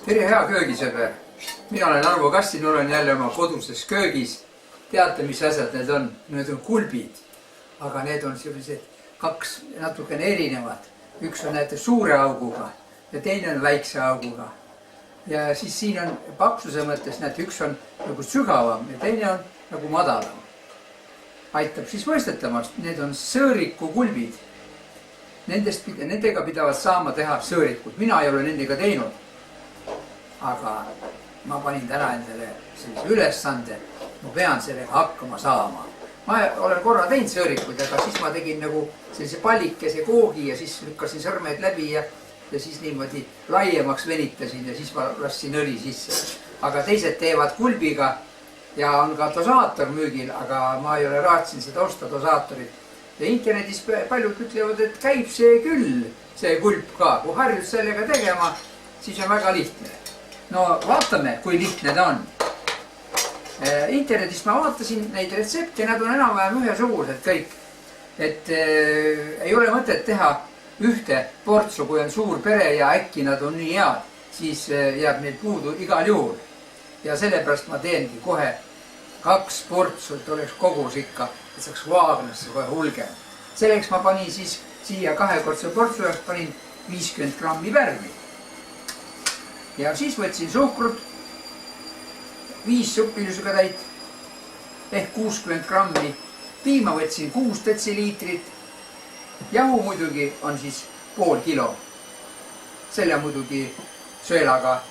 tere, hea köögisõber! Mina olen Arvo Kastin, olen jälle oma koduses köögis. Teate, mis asjad need on? Need on kulbid. Aga need on sellised kaks natukene erinevad. Üks on näete suure auguga ja teine on väikse auguga. Ja siis siin on paksuse mõttes, näete, üks on nagu sügavam ja teine on nagu madalam. Aitab siis mõistetamast, need on sõõriku kulbid. Nendega pidavad saama teha sõõrikud. Mina ei ole nendega teinud. Aga ma panin täna endale sellise ülesande. Ma pean sellega hakkama saama. Ma olen korra teinud sõõrikud, aga siis ma tegin nagu sellise pallikese koogi ja siis lükkasin sõrmed läbi ja siis niimoodi laiemaks venitasin ja siis ma lassin õli sisse. Aga teised teevad kulbiga ja on ka dosaator müügil, aga ma ei ole raatsin seda osta dosaatorit. Ja internetis paljud ütlevad, et käib see küll, see kulp ka. Kui harjud sellega tegema, siis on väga lihtne. No vaatame, kui lihtne ta on. Internetist ma vaatasin neid retsepte, nad on enam-vähem ühesugused kõik. Et ei ole mõtet teha ühte portsu, kui on suur pere ja äkki nad on nii head, siis jääb meil puudu igal juhul. Ja sellepärast ma teengi kohe 2 portsu, et oleks kogus ikka, et saaks vaagnasse kohe hulgem. Selleks ma panin siis siia 2-kordse portsu jaoks panin 50 grammi pärmi. Ja siis võtsin suhkrut 5 suppilusega täit ehk 60 grammi. Piima võtsin 6 detsiliitrit. Jahu muidugi on siis pool kilo. Selle muidugi sõelaga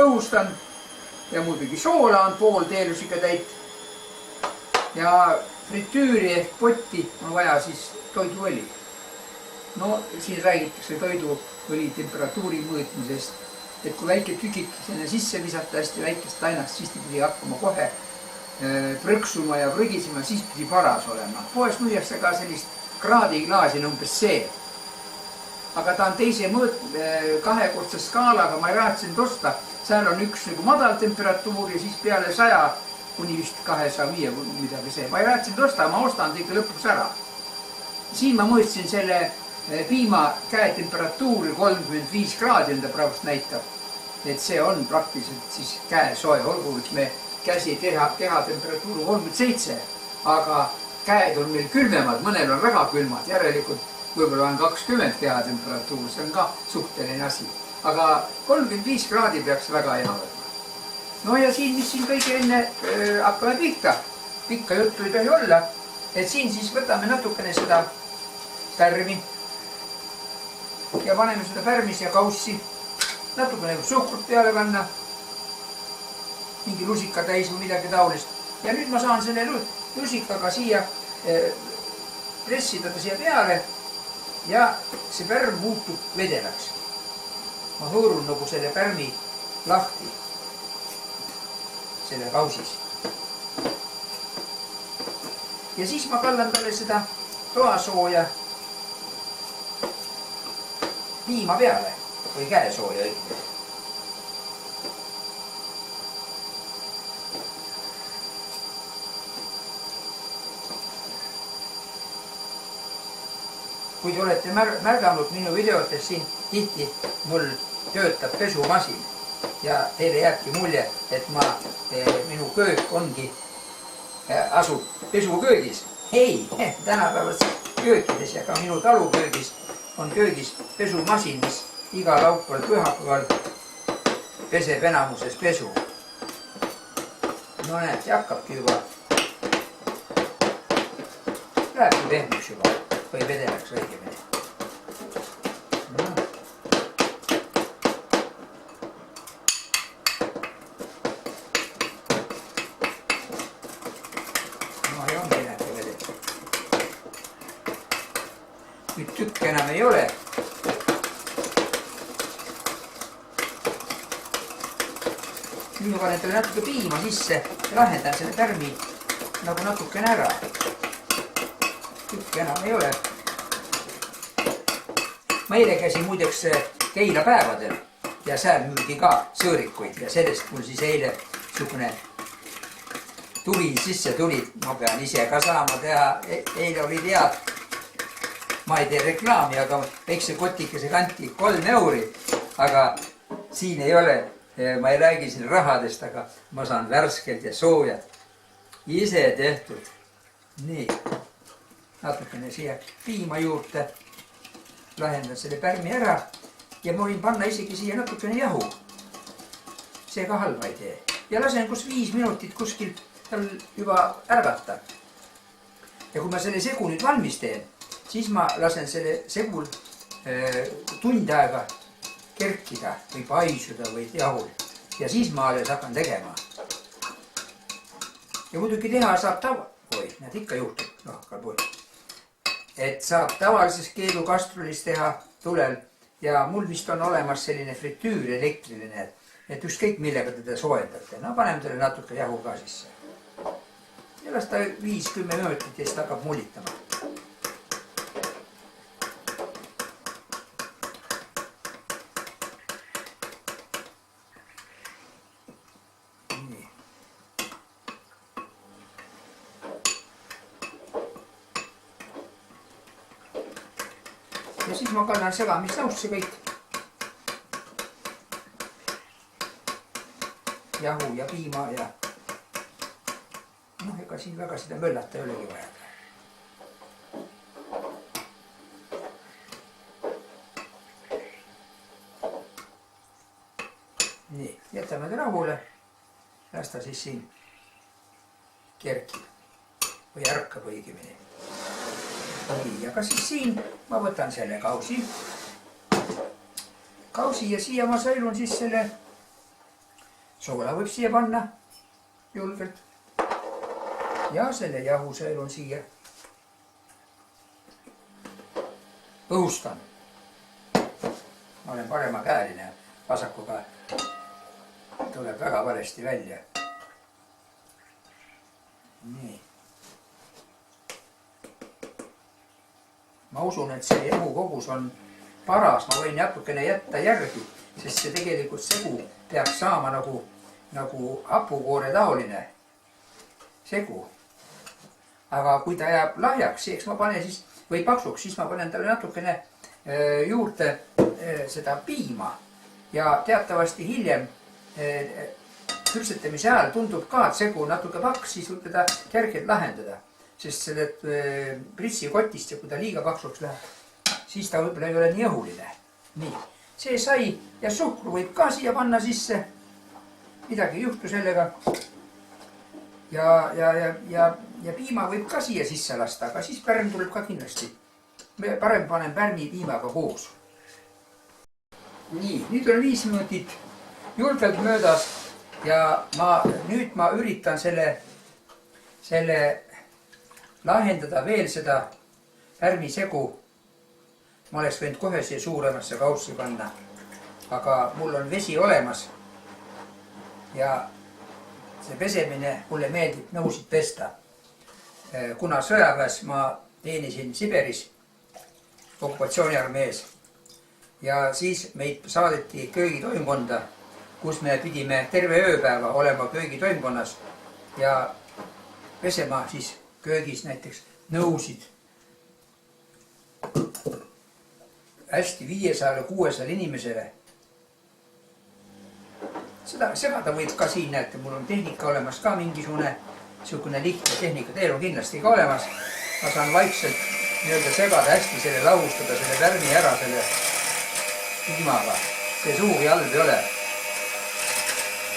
õhustan ja muidugi soola on pool teelusega täit. Ja fritüüri ehk potti on vaja siis toiduõli. No siin räägitakse toiduõli temperatuuri mõõtmisest. Et kui väike tükik sinna sisse visata hästi väikest tainast, siis pidi hakkama kohe prõksuma ja prõgisima, siis pidi paras olema. Poes müüakse ka sellist kraadiklaasi umbes see. Aga ta on teise 2-kordse skaalaga, ma ei raatsin osta. Seal on üks nagu madal temperatuur ja siis peale 100 kuni vist 205 midagi see. Ma ei raatsin osta, ma ostan teile lõpuks ära. Siin ma mõõtsin selle piima käetemperatuuri 35 kraadi enda praegust näitab. Et see on praktiliselt siis käesoe, olgu, et me käsi keha temperatuur 37, aga käed on meil külmemad, mõnel on väga külmad, järelikult võib-olla on 20 keha temperatuur, see on ka suhteline asi. Aga 35 kraadi peaks väga hea olema. No ja siin, mis siin kõige enne hakkame pihta, pikka juttu ei tohi olla, et siin siis võtame natukene seda pärmi ja paneme seda pärmis ja kaussi. Natukene suhkrut peale panna, mingi lusika täis või midagi taolist. Ja nüüd ma saan selle lusikaga siia pressida ta siia peale ja see pärm muutub vedelaks. Ma hõõrun nagu selle pärmi lahti selle kausis. Ja siis ma kallan talle seda toasooja piima peale või käesooja õigel. Kui te olete märganud minu videotes siin tihti mul töötab pesumasin ja teile jääbki mulje, et minu köök ongi asub pesuköögis. Ei, tänapäevas köökides ja ka minu taluköögis on köögis pesumasin, mis iga laupäeval pühapäeval peseb enamuses pesu. No näed, see hakkabki juba. Lähebki pehmuks juba või vedelaks õigemini. No ei ongi näete vedel. Nüüd tükk enam ei ole. Nüüd ma panen talle natuke piima sisse ja lahendan selle pärmi nagu natukene ära. Tükk enam ei ole. Ma eile käisin muideks Keila päevadel ja seal müüdi ka sõõrikuid ja sellest mul siis eile niisugune tuli sisse tuli. Ma pean ise ka saama teha. Eile olid head. Ma ei tee reklaami, aga väikse kotikese kanti 3 euri. Aga siin ei ole ma ei räägi siin rahadest, aga ma saan värskelt ja soojad. Ise tehtud. Nii. Natukene siia piima juurde. Lahendan selle pärmi ära. Ja ma võin panna isegi siia natukene jahu. See ka halva ei tee. Ja lasen 5 minutit kuskil tal juba ärgata. Ja kui ma selle segu nüüd valmis teen, siis ma lasen selle segul tund aega kerkida või paisuda või jahul. Ja siis ma alles hakkan tegema. Ja muidugi teha saab näed ikka juhtub, et saab tavalises keedukastrulis teha tulel ja mul vist on olemas selline fritüür elektriline, et ükskõik millega teda soojendate. No paneme talle natuke jahu ka sisse. Ja las ta 5-10 minutit ja siis ta hakkab mullitama. Ja siis ma kannan segamissausse kõik. Jahu ja piima ja ega siin väga seda möllata ei olegi vaja. Nii, jätame ta rahule. Las ta siis siin kerkib või ärkab õigemini. Ja ka siis siin ma võtan selle kausi ja siia ma sõilun siis selle soola võib siia panna julgelt ja selle jahu sõilun siia. Õhustan. Ma olen paremakäeline, vasakuga tuleb väga valesti välja. Nii. Ma usun, et see jahu kogus on paras, ma võin natukene jätta järgi, sest see tegelikult segu peaks saama nagu hapukoore taoline segu. Aga kui ta jääb lahjaks, eks ma panen siis, või paksuks, siis ma panen talle natukene juurde seda piima. Ja teatavasti hiljem küpsetamise ajal tundub ka, et segu natuke paks, siis võib teda kergelt lahendada. Sest selle pritsi kotist ja kui ta liiga paksuks läheb, siis ta võib-olla ei ole nii õhuline. Nii, see sai ja suhkru võib ka siia panna sisse. Midagi ei juhtu sellega. Ja piima võib ka siia sisse lasta, aga siis pärm tuleb ka kindlasti. Parem panen pärmi piimaga koos. Nii, nüüd on 5 minutit julgelt möödas ja nüüd ma üritan selle lahendada veel seda pärmisegu. Ma oleks võinud kohe siia suuremasse kaussi panna, aga mul on vesi olemas ja see pesemine mulle meeldib nõusid pesta. Kuna sõjaväes ma teenisin Siberis okupatsiooniarmees ja siis meid saadeti köögitoimkonda, kus me pidime terve ööpäeva olema köögitoimkonnas ja pesema siis köögis näiteks nõusid. Hästi 500-600 inimesele. Seda segada võib ka siin, näete, mul on tehnika olemas ka mingisugune niisugune lihtne tehnika, teil on kindlasti ka olemas. Ma saan vaikselt segada hästi selle lahustada, selle värmi ära selle piimaga. See suuri halb ei ole.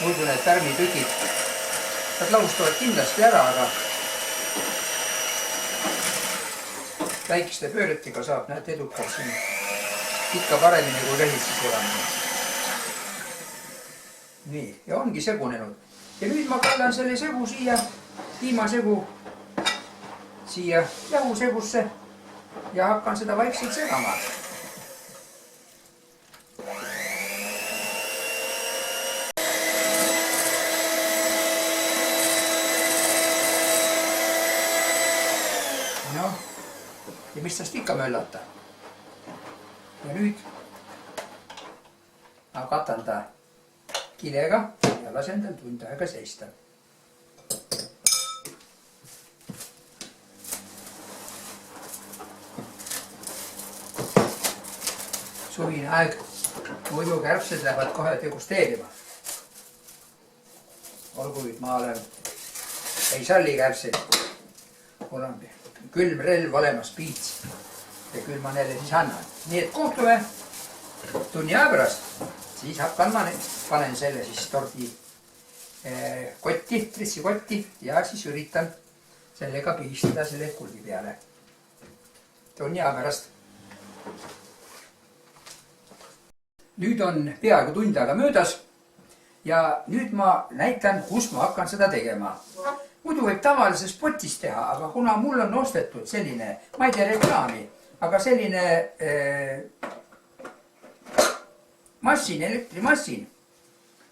Muidu need pärmitükid, nad lahustavad kindlasti ära, aga väikeste pööretega saab näed edukalt siin ikka paremini kui lehitsi segamine. Nii, ja ongi segunenud. Ja nüüd ma kallan selle segu siia, piimasegu siia jahusegusse ja hakkan seda vaikselt segama. Noh, ja mis tast ikka möllata. Ja nüüd ma katan ta kilega ja lasen tal tund aega seista. Suvine aeg, muidu kärbsed lähevad kohe degusteerima. olgu nüüd ma ei salli kärbseid. Mul on külm relv olemas, piits. Ja küll ma neile siis annan. Nii et kohtume tunni aja pärast. Siis hakkan ma, panen selle siis tordi kotti, pressikotti ja siis üritan sellega pihistada selle kulbi peale. Tunni aja pärast. Nüüd on peaaegu tund aega möödas ja nüüd ma näitan, kus ma hakkan seda tegema. Muidu võib tavalises potis teha, aga kuna mul on ostetud selline, ma ei tea reklaami, aga selline massin, elektrimassin,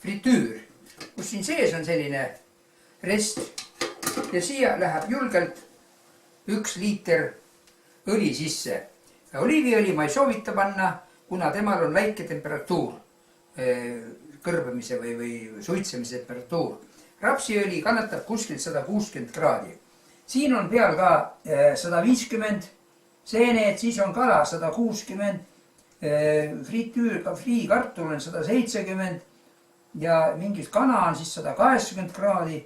fritüür, kus siin sees on selline rest ja siia läheb julgelt 1 liiter õli sisse. Oliiviõli ma ei soovita panna, kuna temal on väike temperatuur, kõrbemise või suitsemise temperatuur. Rapsiõli kannatab kuskil 160 kraadi. Siin on peal ka 150 seened, siis on kala 160, friikartul on 170 ja mingit kana on siis 180 kraadi.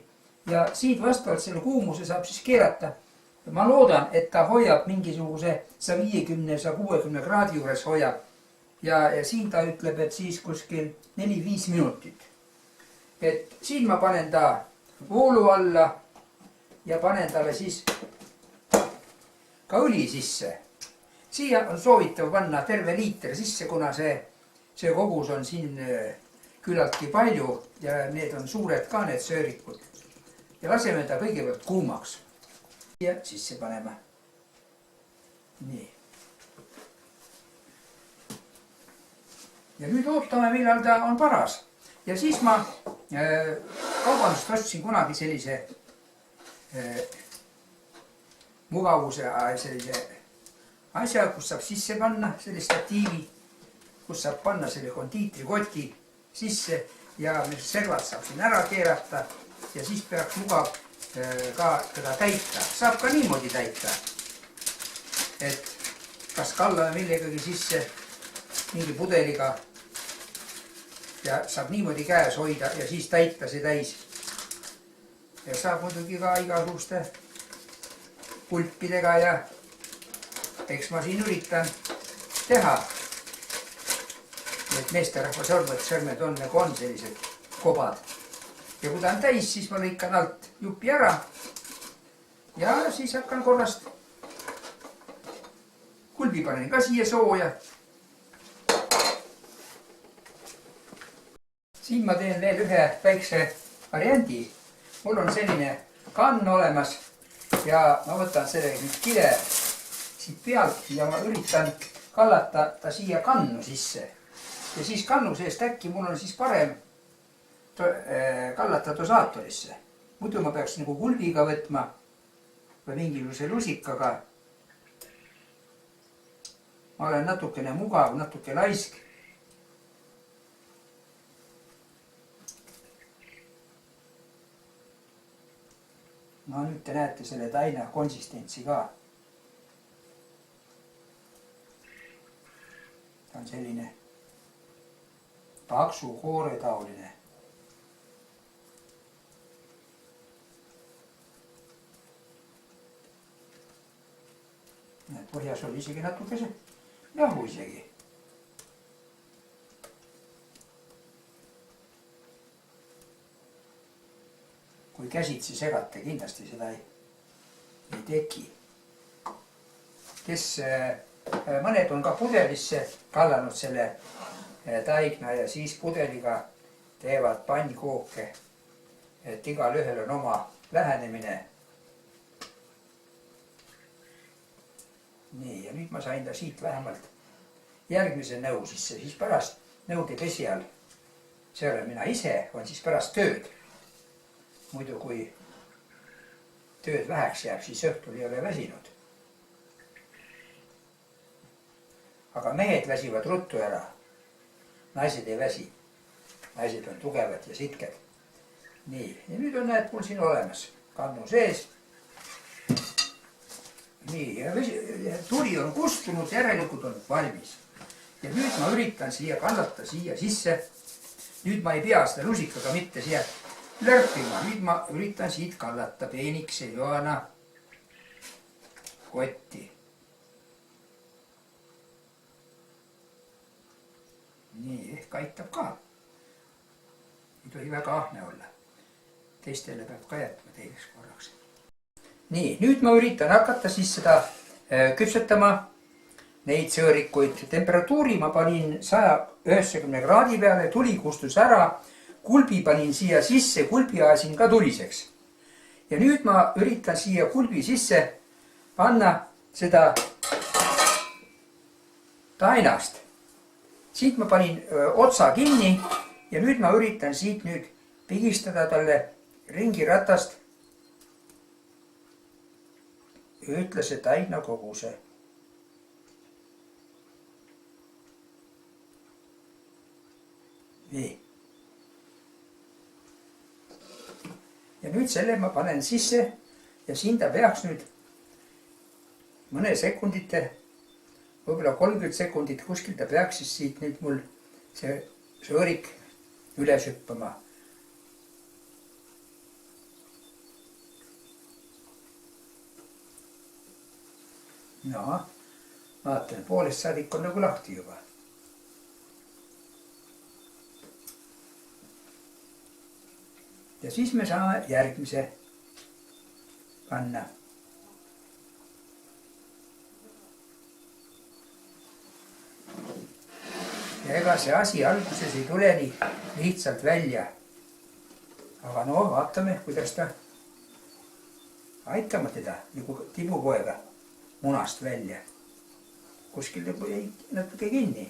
Ja siit vastavalt selle kuumuse saab siis keerata. Ma loodan, et ta hoiab mingisuguse 150-160 kraadi juures hoiab. Ja siin ta ütleb, et siis kuskil 4-5 minutit. Et siin ma panen ta voolu alla ja panen talle siis ka õli sisse. Siia on soovitav panna terve liiter sisse, kuna see kogus on siin küllaltki palju ja need on suured ka need söörikud. Ja laseme ta kõigepealt kuumaks. Ja sisse paneme. Nii. Ja nüüd ootame, millal ta on paras. Ja siis ma kaubandust ostsin kunagi sellise mugavuse sellise asja, kus saab sisse panna selle statiivi, kus saab panna selle kondiitrikoti sisse ja servad saab siin ära keerata ja siis peaks mugav ka teda täita. Saab ka niimoodi täita, et kas kallame millegagi sisse mingi pudeliga ja saab niimoodi käes hoida ja siis täita see täis. Ja saab muidugi ka igasuguste pulpidega ja eks ma siin üritan teha. Need meesterahva sõrmed on nagu on sellised kobad. Ja kui ta on täis, siis ma lõikan alt jupi ära ja siis hakkan korrast. Kulbi panen ka siia sooja. Siin ma teen veel ühe väikse variandi. Mul on selline kann olemas ja ma võtan selle nüüd kile siit pealt ja ma üritan kallata ta siia kannu sisse. Ja siis kannu seest äkki mul on siis parem kallata dosaatorisse. Muidu ma peaks nagu kulbiga võtma või mingisuguse lusikaga. Ma olen natukene mugav, natuke laisk. No nüüd te näete selle taina konsistentsi ka. Ta on selline paksu koore taoline. Põhjas oli isegi natukese jahu isegi. Kui käsitsi segate, kindlasti seda ei teki. Kes mõned on ka pudelisse kallanud selle taigna ja siis pudeliga teevad pannkooke, et igal ühel on oma lähenemine. Nii, ja nüüd ma sain ta siit vähemalt järgmise nõu sisse, siis pärast nõude pesi all. See olen mina ise, on siis pärast tööd. Muidu kui tööd väheks jääb, siis õhtul ei ole väsinud. Aga mehed väsivad ruttu ära. Naised ei väsi. Naised on tugevad ja sitked. Nii, ja nüüd on näed mul siin olemas kannu sees. Nii, ja tuli on kustunud, järelikult on valmis. Ja nüüd ma üritan siia kallata siia sisse. Nüüd ma ei pea seda lusikaga mitte siia lörpima. Nüüd ma üritan siit kallata peenikese joana kotti. Nii, ehk aitab ka. Ei tohi väga ahne olla. Teistele peab ka jätma teiseks korraks. Nii, nüüd ma üritan hakata siis seda küpsetama neid sõõrikuid. Temperatuuri ma panin 190 kraadi peale, tuli kustus ära. Kulbi panin siia sisse, kulbi ajasin ka tuliseks. Ja nüüd ma üritan siia kulbi sisse panna seda tainast. Siit ma panin otsa kinni ja nüüd ma üritan siit nüüd pigistada talle ringiratast ühtlase taina koguse. Nii. Ja nüüd selle ma panen sisse ja siin ta peaks nüüd mõne sekundite, võib-olla 30 sekundit kuskil ta peaks siis siit nüüd mul see sõõrik üles hüppama. No, vaatan, poolest saadik on nagu lahti juba. Ja siis me saame järgmise panna. Ja ega see asi alguses ei tule nii lihtsalt välja. Aga no, vaatame, kuidas ta aitama teda nagu tibupoega munast välja. Kuskil jäi natuke kinni.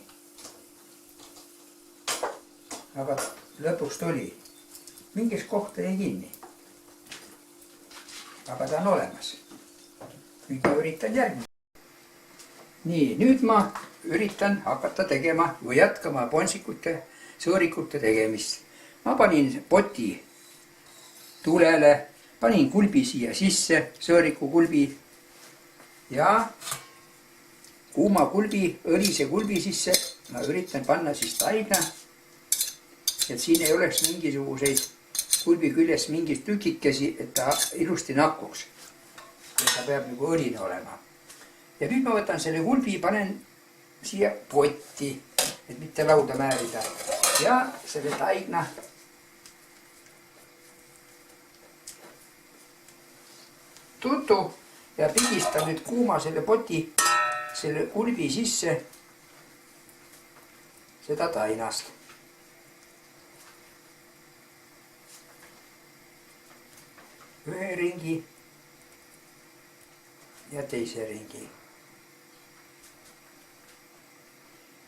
Aga lõpuks tuli. Mingis kohta jäi kinni. Aga ta on olemas. Nüüd ma üritan järgmine. Nii, nüüd ma üritan hakata tegema või jätkama ponsikute, sõõrikute tegemist. Ma panin poti tulele, panin kulbi siia sisse, sõõriku kulbi ja kuuma kulbi, õlise kulbi sisse ma üritan panna siis taina, et siin ei oleks mingisuguseid kulbi küljes mingid tükikesi, et ta ilusti nakkuks. Ta peab nagu õline olema. Ja nüüd ma võtan selle kulbi, panen siia potti, et mitte lauda määrida. Ja selle taigna tutu ja pigistan nüüd kuuma selle poti, selle kulbi sisse seda tainast. Ühe ringi ja teise ringi.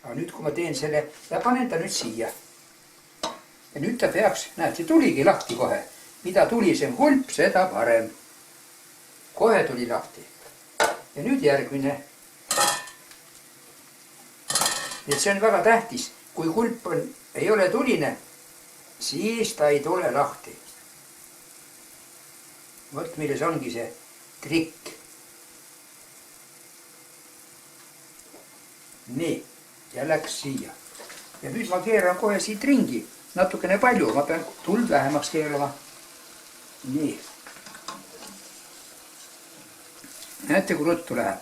Aga nüüd, kui ma teen selle ja panen ta nüüd siia. Ja nüüd ta peaks, näed, see tuligi lahti kohe. Mida tulisem kulp, seda parem. Kohe tuli lahti. Ja nüüd järgmine. Nii et see on väga tähtis. Kui kulp ei ole tuline, siis ta ei tule lahti. Võt, milles ongi see trikk. Nii. Ja läks siia. Ja nüüd ma keeran kohe siit ringi. Natukene palju. Ma pean tuld vähemaks keerama. Nii. Näete, kui ruttu läheb.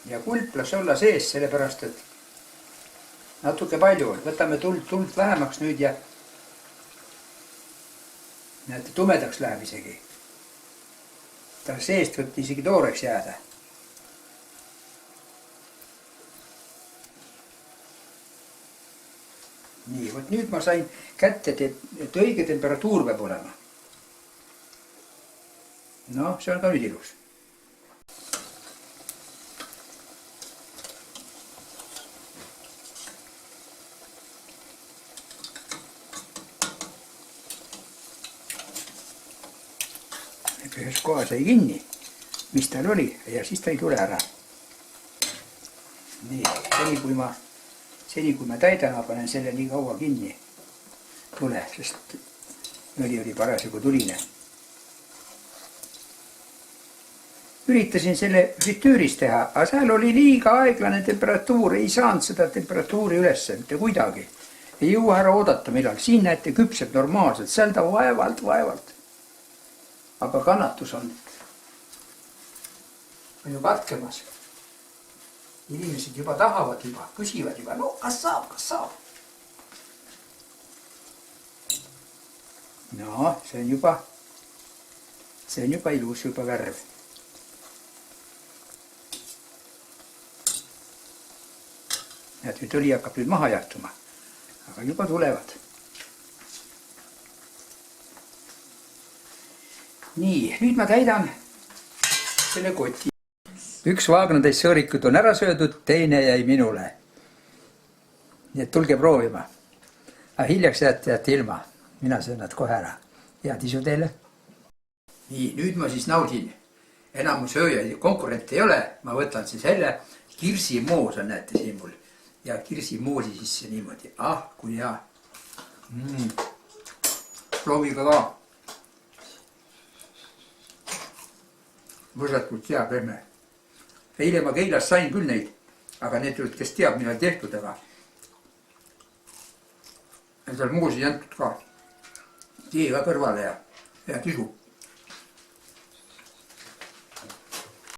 Ja kulp las olla sees, sellepärast, et natuke palju on. Võtame tuld vähemaks nüüd ja näete, tumedaks läheb isegi. Ta seest võib isegi tooreks jääda. Nii, võt nüüd ma sain kätte, et õige temperatuur peab olema. No, see on ka nüüd ilus. Ühes kohas jäi kinni, mis tal oli, ja siis ta ei tule ära. Nii, seni kui ma täidan, ma panen selle nii kaua kinni tule, sest õli oli parasjagu tuline. Üritasin selle fritüüris teha, aga seal oli liiga aeglane temperatuur, ei saanud seda temperatuuri ülesse mitte kuidagi. ei jõua ära oodata millal. Siin näete, küpseb normaalselt, seal ta vaevalt. Aga kannatus on ju katkemas. Inimesed juba tahavad juba, küsivad juba, no kas saab? No, see on juba ilus juba värv. Näed, nüüd õli hakkab nüüd maha jahtuma, aga juba tulevad. Nii, nüüd ma täidan selle koti. Üks vaagnatäis sõõrikud on ära söödud, teine jäi minule. Nii et tulge proovima. Aga hiljaks jääte ilma. Mina söön nad kohe ära. Head isu teile. Nii, nüüd ma siis naudin. Enam sööjaid konkurente ei ole. Ma võtan siis jälle kirsimoos on, näete siin mul. Ja kirsimoosi sisse niimoodi. Kui hea. Prooviga ka. Võrratult hea pehme. Eile ma Keilas sain küll neid, aga need olid, kes teab, millal tehtud, aga seal moosi ei antud ka. Tee ka kõrvale ja tisu.